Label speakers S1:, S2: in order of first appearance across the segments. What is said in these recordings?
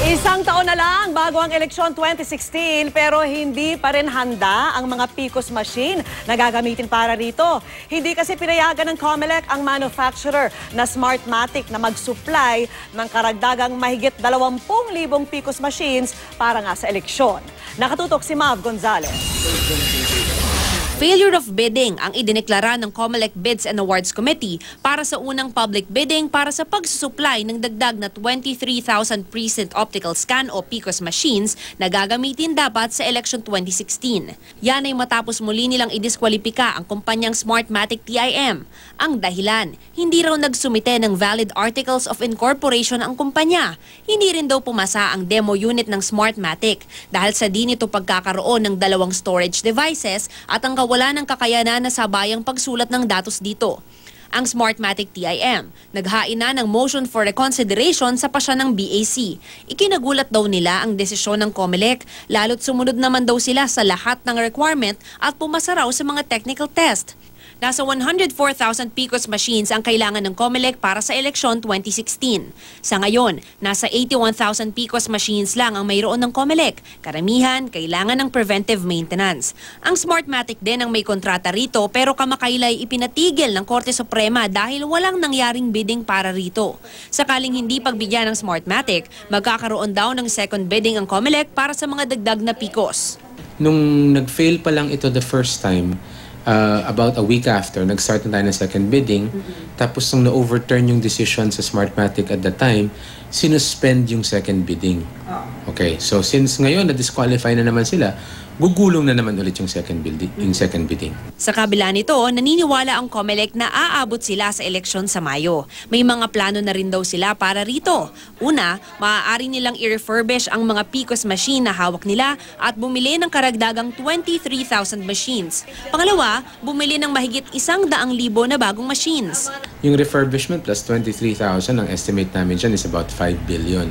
S1: Isang taon na lang bago ang eleksyon 2016 pero hindi pa rin handa ang mga PCOS machine na gagamitin para rito. Hindi kasi pinayagan ng COMELEC ang manufacturer na Smartmatic na mag-supply ng karagdagang mahigit 20,000 PCOS machines para nga sa eleksyon. Nakatutok si Mav Gonzalez.
S2: Failure of bidding ang idineklara ng COMELEC Bids and Awards Committee para sa unang public bidding para sa pagsusupply ng dagdag na 23,000 precinct optical scan o PCOS machines na gagamitin dapat sa election 2016. Yan ay matapos muli nilang idiskwalipika ang kumpanyang Smartmatic TIM. Ang dahilan, hindi raw nagsumite ng valid articles of incorporation ang kumpanya. Hindi rin daw pumasa ang demo unit ng Smartmatic dahil sa di nito pagkakaroon ng dalawang storage devices at ang wala ng kakayanan na sabayang pagsulat ng datos dito. Ang Smartmatic TIM, naghain na ng motion for reconsideration sa pasya ng BAC. Ikinagulat daw nila ang desisyon ng COMELEC, lalo't sumunod naman daw sila sa lahat ng requirement at pumasa raw sa mga technical test. Nasa 104,000 PCOS machines ang kailangan ng COMELEC para sa eleksyon 2016. Sa ngayon, nasa 81,000 PCOS machines lang ang mayroon ng COMELEC. Karamihan, kailangan ng preventive maintenance. Ang Smartmatic din ang may kontrata rito pero kamakailay ipinatigil ng Korte Suprema dahil walang nangyaring bidding para rito. Sakaling hindi pagbigyan ng Smartmatic, magkakaroon daw ng second bidding ang COMELEC para sa mga dagdag na PCOS.
S3: Nung nag-fail pa lang ito the first time, about a week after, nag-start na tayo ng second bidding. Tapos nung na-overturn yung decision sa Smartmatic at the time, sinuspend yung second bidding. Okay, so since ngayon na-disqualify na naman sila, gugulong na naman ulit yung second bidding.
S2: Sa kabila nito, naniniwala ang COMELEC na aabot sila sa eleksyon sa Mayo. May mga plano na rin daw sila para rito. Una, maaari nilang i-refurbish ang mga PCOS machine na hawak nila at bumili ng karagdagang 23,000 machines. Pangalawa, bumili ng mahigit 100,000 na bagong machines.
S3: Yung refurbishment plus 23,000, ang estimate namin dyan is about 5 billion.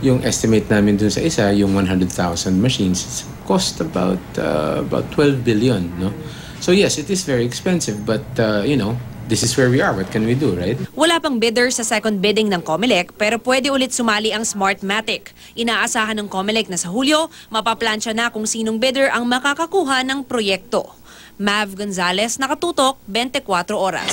S3: Yung estimate namin dun sa isa, yung 100,000 machines, cost about 12 billion, no? So yes, it is very expensive, but you know, this is where we are. What can we do, right?
S2: Wala pang bidder sa second bidding ng COMELEC pero pwede ulit sumali ang Smartmatic. Inaasahan ng COMELEC na sa Hulyo, mapaplansya na kung sinong bidder ang makakakuha ng proyekto. Mav Gonzalez, Nakatutok, 24 Oras.